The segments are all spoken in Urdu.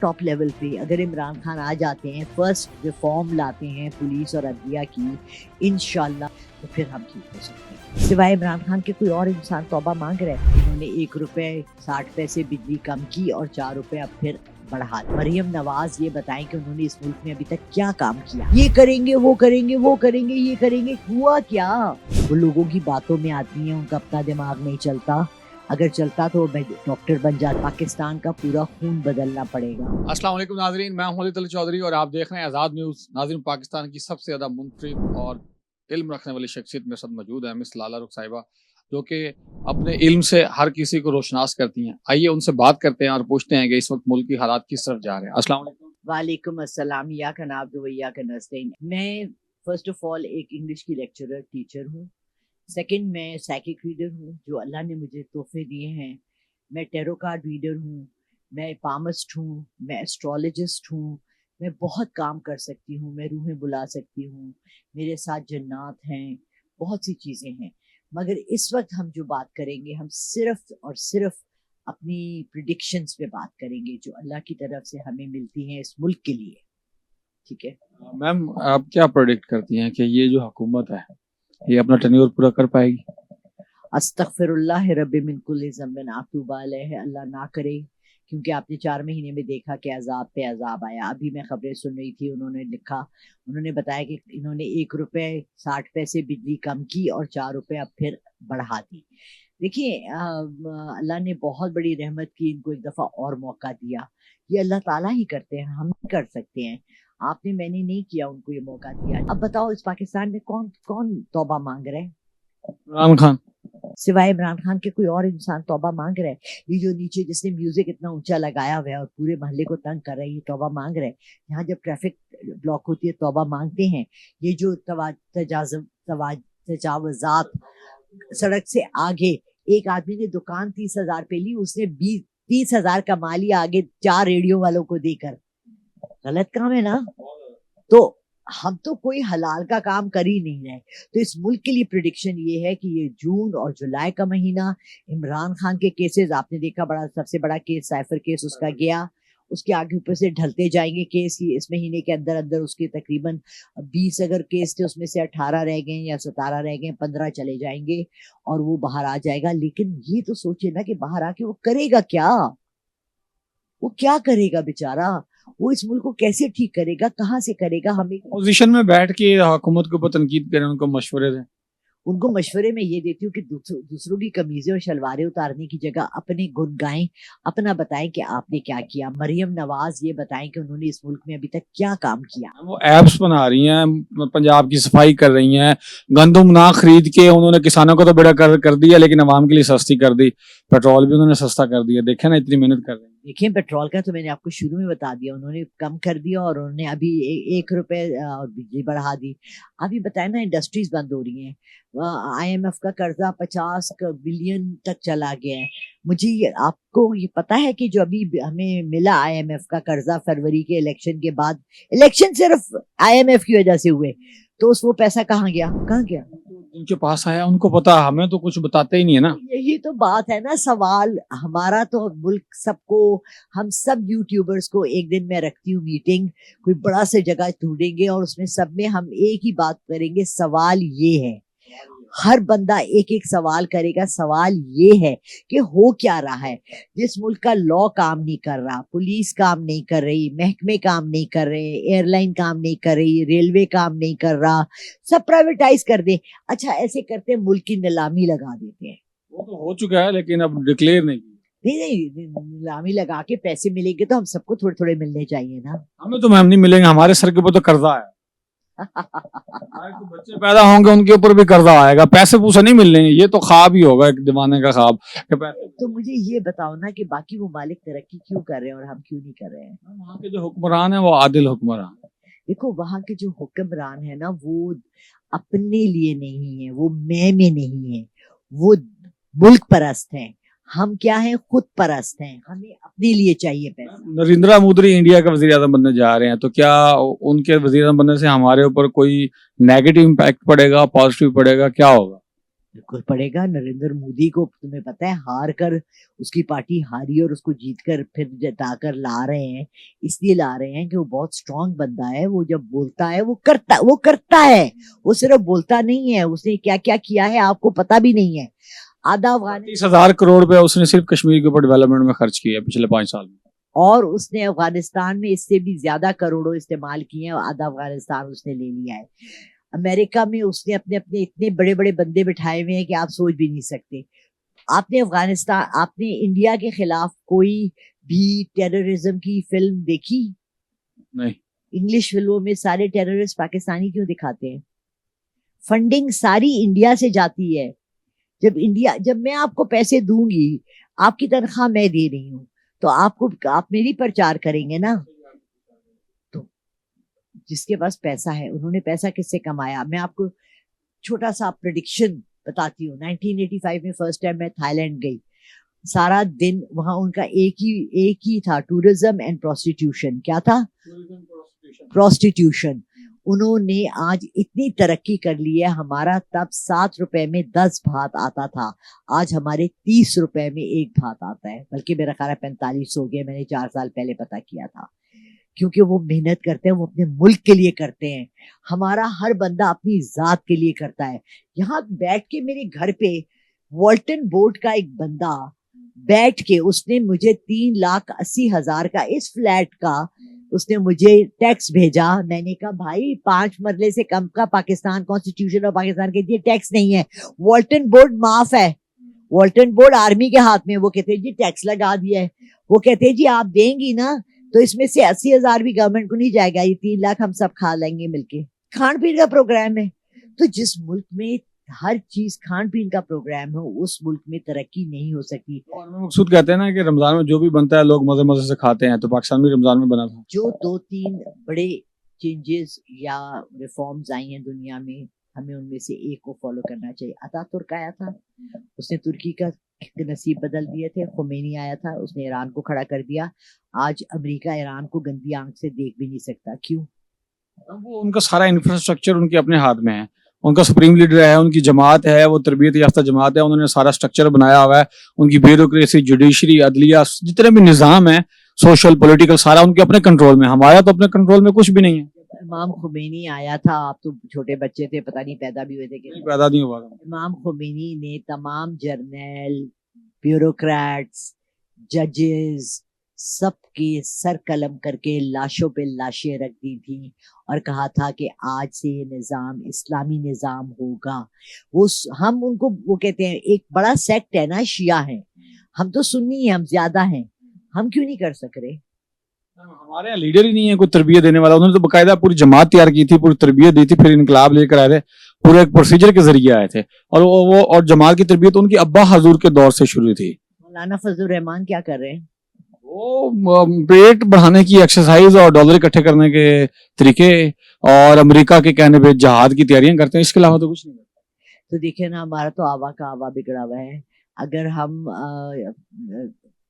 ٹاپ لیول پہ اگر عمران خان آ جاتے ہیں، فرسٹ ریفارم لاتے ہیں پولیس اور عدلیہ کی، انشاءاللہ تو پھر ہم ٹھیک ہو سکتے ہیں۔ سوائے عمران خان کے کوئی اور انسان توبہ مانگ رہے ہیں؟ انہوں نے 1 روپے 60 پیسے بجلی کم کی اور 4 روپے اب پھر بڑھا دی۔ مریم نواز یہ بتائیں کہ انہوں نے اس ملک میں ابھی تک کیا کام کیا؟ یہ کریں گے، وہ کریں گے، وہ کریں گے، یہ کریں گے، ہوا کیا؟ وہ لوگوں کی باتوں میں آتی ہیں، ان کا اپنا دماغ نہیں چلتا۔ اگر چلتا تو میں ڈاکٹر بن جاتا۔ پاکستان کا پورا خون بدلنا پڑے گا۔ السلام علیکم ناظرین، میں ہوں علی چودھری اور آپ دیکھ رہے ہیں آزاد نیوز۔ ناظرین، پاکستان کی سب سے زیادہ منفرد اور علم رکھنے والی شخصیت میرے ساتھ موجود ہے، مس لالہ رخ صاحبہ، جو کہ اپنے علم سے ہر کسی کو روشناس کرتی ہیں۔ آئیے ان سے بات کرتے ہیں اور پوچھتے ہیں کہ اس وقت ملک کی حالات کس طرف جا رہے ہیں۔ السلام علیکم۔ وعلیکم السلام۔ یا کا نابد و یا کا نستعین۔ میں فرسٹ آف آل ایک انگلش کی لیکچرر ٹیچر ہوں۔ سیکنڈ، میں سائیکک ریڈر ہوں جو اللہ نے مجھے تحفے دیے ہیں۔ میں ٹیرو کارڈ ریڈر ہوں، میں پامسٹ ہوں، میں ایسٹرولوجسٹ ہوں، میں بہت کام کر سکتی ہوں، میں روحیں بلا سکتی ہوں، میرے ساتھ جنات ہیں، بہت سی چیزیں ہیں۔ مگر اس وقت ہم جو بات کریں گے، ہم صرف اور صرف اپنی پریڈکشنز پہ بات کریں گے جو اللہ کی طرف سے ہمیں ملتی ہیں اس ملک کے لیے، ٹھیک ہے؟ میم، آپ کیا پریڈکٹ کرتی ہیں کہ یہ جو حکومت ہے یہ اپنا ٹینیور پورا کر پائے گی؟ استغفر اللہ رب من کل ذنب اتوب الیہ، اللہ نہ کرے، کیونکہ آپ نے 4 مہینے میں دیکھا کہ عذاب پہ عذاب آیا۔ ابھی میں خبریں سن رہی تھی، انہوں نے لکھا، انہوں نے بتایا کہ انہوں نے 1 روپے 60 پیسے بجلی کم کی اور 4 روپے اب پھر بڑھا دی۔ دیکھیے، اللہ نے بہت بڑی رحمت کی، ان کو ایک دفعہ اور موقع دیا۔ یہ اللہ تعالیٰ ہی کرتے ہیں، ہم نہیں کر سکتے ہیں۔ آپ نے، میں نے نہیں کیا، ان کو یہ موقع دیا۔ اب بتاؤ، اس پاکستان میں کون توبہ مانگ رہے ہیں؟ عمران خان۔ سوائے عمران خان کے کوئی اور انسان توبہ مانگ رہے ہیں؟ یہ جو نیچے جس نے میوزک اتنا اونچا لگایا ہوا ہے اور پورے محلے کو تنگ کر رہا ہے، یہ توبہ مانگ رہے ہیں؟ یہاں جب ٹریفک بلاک ہوتی ہے توبہ مانگتے ہیں؟ یہ جو تجاوزات سڑک سے آگے، ایک آدمی نے دکان 30,000 پہ لی، اس نے 30,000 کما لیا آگے 4 ریڈیو والوں کو دے کر۔ غلط کام ہے نا؟ تو ہم تو کوئی حلال کا کام کر ہی نہیں رہے۔ تو اس ملک کے لیے پریڈکشن یہ ہے کہ یہ جون اور جولائی کا مہینہ، عمران خان کے کیسز آپ نے دیکھا، سب سے بڑا کیس سائفر کیس اس کا گیا، اس کے آگے اوپر سے ڈھلتے جائیں گے کیس۔ اس مہینے کے اندر اس کے تقریباً 20 اگر کیس تھے، اس میں سے 18 رہ گئے یا 17 رہ گئے، 15 چلے جائیں گے اور وہ باہر آ جائے گا۔ لیکن یہ تو سوچے نا کہ باہر آ کے وہ کرے گا کیا؟ وہ کیا کرے گا بیچارہ؟ وہ اس ملک کو کیسے ٹھیک کرے گا؟ کہاں سے کرے گا؟ ہمیں پوزیشن میں بیٹھ کے حکومت کے اوپر تنقید کریں، ان کو مشورے دیں۔ ان کو مشورے میں یہ دیتی ہوں کہ دوسروں کی قمیضیں اور شلواریں اتارنے کی جگہ اپنے گن گائیں، اپنا بتائیں کہ آپ نے کیا کیا۔ مریم نواز یہ بتائیں کہ انہوں نے اس ملک میں ابھی تک کیا کام کیا۔ وہ ایپس بنا رہی ہیں، پنجاب کی صفائی کر رہی ہیں، گندم نہ خرید کے انہوں نے کسانوں کو تو بیڑا کر دیا، لیکن عوام کے لیے سستی کر دی، پیٹرول بھی انہوں نے سستا کر دیا۔ دیکھیں نا، اتنی محنت کر رہے ہیں۔ دیکھیں، پیٹرول کا تو میں نے آپ کو شروع میں بتا دیا، انہوں نے کم کر دیا اور انہوں نے ابھی 1 روپے بجلی بڑھا دی۔ ابھی بتائیں نا، انڈسٹریز بند ہو رہی ہیں، IMF کا قرضہ 50 بلین تک چلا گیا ہے۔ مجھے آپ کو یہ پتا ہے کہ جو ابھی ہمیں ملا IMF کا قرضہ فروری کے الیکشن کے بعد، الیکشن صرف IMF کی وجہ سے ہوئے، تو وہ پیسہ کہاں گیا؟ ان کے پاس آیا، ان کو پتا، ہمیں تو کچھ بتاتے ہی نہیں ہے نا۔ یہی تو بات ہے نا۔ سوال ہمارا تو ملک سب کو، ہم سب یوٹیوبرز کو ایک دن میں رکھتی ہوں میٹنگ، کوئی بڑا سے جگہ ڈھونڈیں گے اور اس میں سب میں ہم ایک ہی بات کریں گے۔ سوال یہ ہے، ہر بندہ ایک سوال کرے گا۔ سوال یہ ہے کہ ہو کیا رہا ہے؟ جس ملک کا لا کام نہیں کر رہا، پولیس کام نہیں کر رہی، محکمے کام نہیں کر رہے، ایئر لائن کام نہیں کر رہی، ریلوے کام نہیں کر رہا، سب پرائیویٹائز کر دے۔ اچھا، ایسے کرتے ملک کی نیلامی لگا دیتے ہیں۔ وہ تو ہو چکا ہے، لیکن اب ڈکلیئر نہیں کی۔ نہیں، نیلامی لگا کے پیسے ملیں گے تو ہم سب کو تھوڑے تھوڑے ملنے چاہیے نا۔ ہمیں تو میم نہیں ملیں گے، ہمارے سر کے اوپر تو قرضہ ہے۔ بچے پیدا ہوں گے، ان کے اوپر بھی قرضہ آئے گا، پیسے پوسے نہیں ملیں گے۔ یہ تو خواب ہی ہوگا، ایک دیوانے کا خواب۔ تو مجھے یہ بتاؤ نا کہ باقی ممالک ترقی کیوں کر رہے ہیں اور ہم کیوں نہیں کر رہے ہیں؟ وہاں کے جو حکمران ہیں وہ عادل حکمران۔ دیکھو، وہاں کے جو حکمران ہیں نا، وہ اپنے لیے نہیں ہیں، وہ میں نہیں ہیں، وہ ملک پرست ہیں۔ ہم کیا ہیں؟ خود پرست ہیں، ہمیں اپنے لیے چاہیے پیسہ۔ نریندرا مودی انڈیا کا وزیر اعظم بننے جا رہے ہیں، تو کیا ان کے وزیر اعظم بننے سے ہمارے اوپر کوئی نیگیٹو امپیکٹ پڑے گا، پازیٹیو پڑے گا، کیا ہوگا؟ بالکل پڑے گا. نریندر مودی کو تمہیں پتہ ہے ہار کر اس کی پارٹی ہاری اور اس کو جیت کر پھر جتا کر لا رہے ہیں, اس لیے لا رہے ہیں کہ وہ بہت اسٹرانگ بندہ ہے. وہ جب بولتا ہے وہ کرتا ہے, وہ صرف بولتا نہیں ہے. اس نے کیا کیا کیا ہے آپ کو پتہ بھی نہیں ہے. آدھا افغانستان 30,000 کروڑ روپے اس نے صرف کشمیر کے اوپر ڈیولپمنٹ میں خرچ کیا ہے پچھلے 5 سال میں, اور اس نے افغانستان میں اس سے بھی زیادہ کروڑوں استعمال کیے ہیں. آدھا افغانستان اس نے لے لیا ہے. امریکہ میں اس نے اپنے اتنے بڑے بڑے بندے بٹھائے ہوئے ہیں کہ آپ سوچ بھی نہیں سکتے. آپ نے انڈیا کے خلاف کوئی بھی ٹیررزم کی فلم دیکھی؟ نہیں. انگلش فلموں میں سارے ٹیررسٹ پاکستانی کیوں دکھاتے ہیں؟ فنڈنگ ساری انڈیا سے جاتی ہے. جب میں آپ کو پیسے دوں گی, آپ کی تنخواہ میں دے رہی ہوں, تو آپ میری پرچار کریں گے نا. تو جس کے پاس پیسہ ہے, انہوں نے پیسہ کس سے کمایا؟ میں آپ کو چھوٹا سا پریڈکشن بتاتی ہوں. 1985 میں فرسٹ ٹائم میں تھائی لینڈ گئی. سارا دن وہاں ان کا ایک ہی تھا, ٹورزم اینڈ پروسٹیٹیوشن. کیا تھا؟ پروسٹیٹیوشن. انہوں نے آج اتنی ترقی کر لی ہے. ہمارا تب 7 روپے میں 10 بھات آتا تھا, آج ہمارے 30 روپے میں 1 بھات آتا ہے. بلکہ میرا خیال ہے 45 ہو گئے, میں نے 4 سال پہلے پتا کیا تھا. کیونکہ وہ محنت کرتے ہیں, وہ اپنے ملک کے لیے کرتے ہیں. ہمارا ہر بندہ اپنی ذات کے لیے کرتا ہے. یہاں بیٹھ کے میرے گھر پہ والٹن بورڈ کا ایک بندہ بیٹھ کے اس نے مجھے 3,80,000 کا اس فلیٹ کا اس نے مجھے ٹیکس بھیجا. میں نے کہا بھائی 5 مرلے سے کم کا پاکستان کانسٹیٹیوشن اور پاکستان کے لیے ٹیکس نہیں ہے. والٹن بورڈ معاف ہے. والٹن بورڈ آرمی کے ہاتھ میں. وہ کہتے ہیں جی ٹیکس لگا دیا ہے. وہ کہتے ہیں جی آپ دیں گی نا تو اس میں سے 80,000 بھی گورنمنٹ کو نہیں جائے گا, یہ 3 لاکھ ہم سب کھا لیں گے مل کے. کھان پین کا پروگرام ہے. تو جس ملک میں ہر چیز کھان پین کا پروگرام ہو اس ملک میں ترقی نہیں ہو سکتی. اور مقصود کہتے ہیں نا کہ رمضان میں جو بھی بنتا ہے لوگ مزے مزے سے کھاتے ہیں, تو پاکستان بھی رمضان میں بنا تھا. جو 2-3 بڑے چینجز یا ریفارمز آئی ہیں دنیا میں, ہمیں ان میں سے ایک کو فالو کرنا چاہیے. اتا ترک آیا تھا, اس نے ترکی کا نصیب بدل دیے تھے. خمینی آیا تھا, اس نے ایران کو کھڑا کر دیا. آج امریکہ ایران کو گندی آنکھ سے دیکھ بھی نہیں سکتا. کیوں؟ وہ ان کا سارا انفراسٹرکچر ان کے اپنے ہاتھ میں ہے. ان کا سپریم لیڈر ہے, ان کی جماعت ہے, وہ تربیت یافتہ جماعت ہے. انہوں نے سارا اسٹرکچر بنایا ہوا ہے. ان کی بیوروکریسی, جوڈیشری, عدلیہ, جتنے بھی نظام ہے سوشل پولیٹیکل, سارا ان کے اپنے کنٹرول میں. ہمارا تو اپنے کنٹرول میں کچھ بھی نہیں ہے. امام خمینی آیا تھا, آپ تو چھوٹے بچے تھے, پتہ نہیں پیدا بھی ہوئے تھے کہ پیدا نہیں ہوا. امام خمینی نے تمام جرنیل, بیوروکریٹس, ججز سب کے سر قلم کر کے لاشوں پہ لاشیں رکھ دی تھیں اور کہا تھا کہ آج سے یہ نظام اسلامی نظام ہوگا. ہم ان کو وہ کہتے ہیں ایک بڑا سیکٹ ہے نا, شیعہ ہیں. ہم تو سنی ہیں, ہم زیادہ ہیں, ہم کیوں نہیں کر سک رہے؟ ہمارے یہاں لیڈر ہی نہیں ہے کوئی تربیت دینے والا. انہوں نے تو باقاعدہ پوری جماعت تیار کی تھی, پوری تربیت دی تھی, پھر انقلاب لے کر آئے تھے, پورے ایک پروسیجر کے ذریعے آئے تھے. اور وہ اور جماعت کی تربیت ان کی ابا حضور کے دور سے شروع تھی. مولانا فضل الرحمان کیا کر رہے ہیں؟ وہ پیٹ بڑھانے کی ایکسرسائز اور ڈالر اکٹھے کرنے کے طریقے اور امریکہ کے کہنے پہ جہاد کی تیاریاں کرتے ہیں. اس کے علاوہ تو کچھ نہیں کرتے. تو دیکھیں نا, ہمارا تو آوا کا آوا بگڑا ہوا ہے. اگر ہم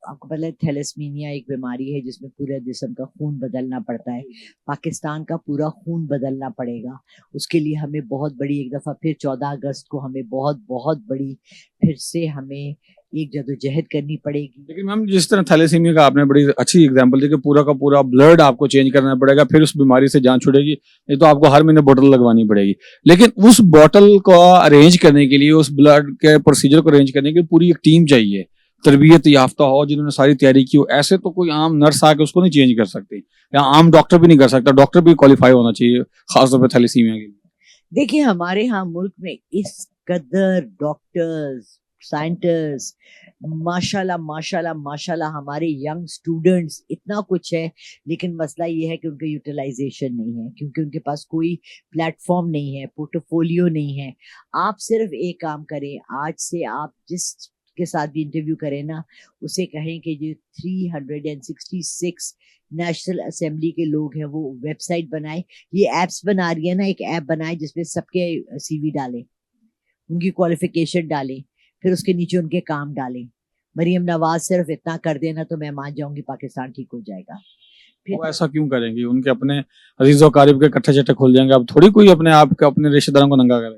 آپ کو پہلے تھیلیسمینیا ایک بیماری ہے جس میں پورے جسم کا خون بدلنا پڑتا ہے. پاکستان کا پورا خون بدلنا پڑے گا. اس کے لیے ہمیں بہت بڑی ایک دفعہ پھر 14 اگست کو ہمیں بہت بڑی پھر سے ہمیں ایک جدوجہد کرنی پڑے گی. لیکن میم جس طرح تھیلیسیمیا کا آپ نے بڑی اچھی اگزامپل دی کہ پورا کا پورا بلڈ آپ کو چینج کرنا پڑے گا, پھر اس بیماری سے جان چھوڑے گی. نہیں تو آپ کو ہر مہینے بوٹل لگوانی پڑے گی. لیکن اس بوٹل کو ارینج کرنے کے لیے, اس بلڈ کے پروسیجر کو ارینج کرنے کے لیے پوری ایک ٹیم چاہیے, تربیت یافتہ ہو, جنہوں نے ساری تیاری کی ہو. ایسے تو کوئی عام نرس آ کے اس کو نہیں چینج کر سکتی, یا عام ڈاکٹر بھی نہیں کر سکتا. ڈاکٹر بھی کوالیفائی ہونا چاہیے خاص طور پہ تھیلیسیمیا کے لیے. دیکھیے ہمارے ہاں ملک میں اس قدر ڈاکٹرز, سائنٹسٹ, ماشاءاللہ ہمارے ینگ اسٹوڈنٹس, اتنا کچھ ہے. لیکن مسئلہ یہ ہے کہ ان کا یوٹیلائزیشن نہیں ہے, کیونکہ ان کے پاس کوئی پلیٹ فارم نہیں ہے, پورٹ فولیو نہیں ہے. آپ صرف ایک کام کریں, آج سے آپ جس کے ساتھ بھی انٹرویو کریں نا, اسے کہیں کہ جو 366 نیشنل اسمبلی کے لوگ ہیں وہ ویب سائٹ بنائیں. یہ ایپس بنا رہی ہے نا, ایک ایپ بنائیں جس میں سب کے سی وی ڈالیں, ان کی کوالیفیکیشن ڈالیں, پھر اس کے نیچے ان کے کام ڈالیں. مریم نواز صرف اتنا کر دینا تو میں مان جاؤں گی پاکستان ٹھیک ہو جائے گا. وہ ایسا کیوں کریں گی؟ ان کے اپنے عزیز و قریب کے کٹھے چٹے کھول جائیں گے. اب تھوڑی کوئی اپنے آپ کے اپنے رشتہ داروں کو ننگا کرے.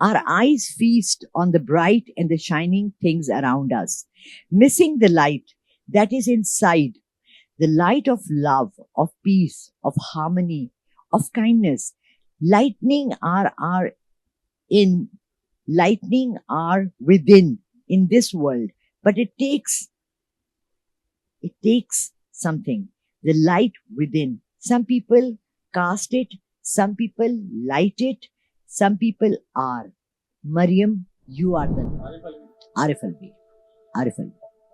Our eyes feast on the bright and the shining things around us, missing the light that is inside, the light of love, of peace, of harmony, of kindness, lightning our within in this world. But it takes something, the light within. Some people cast it, some people light it, some people are. Maryam, you are the Arif Alvi.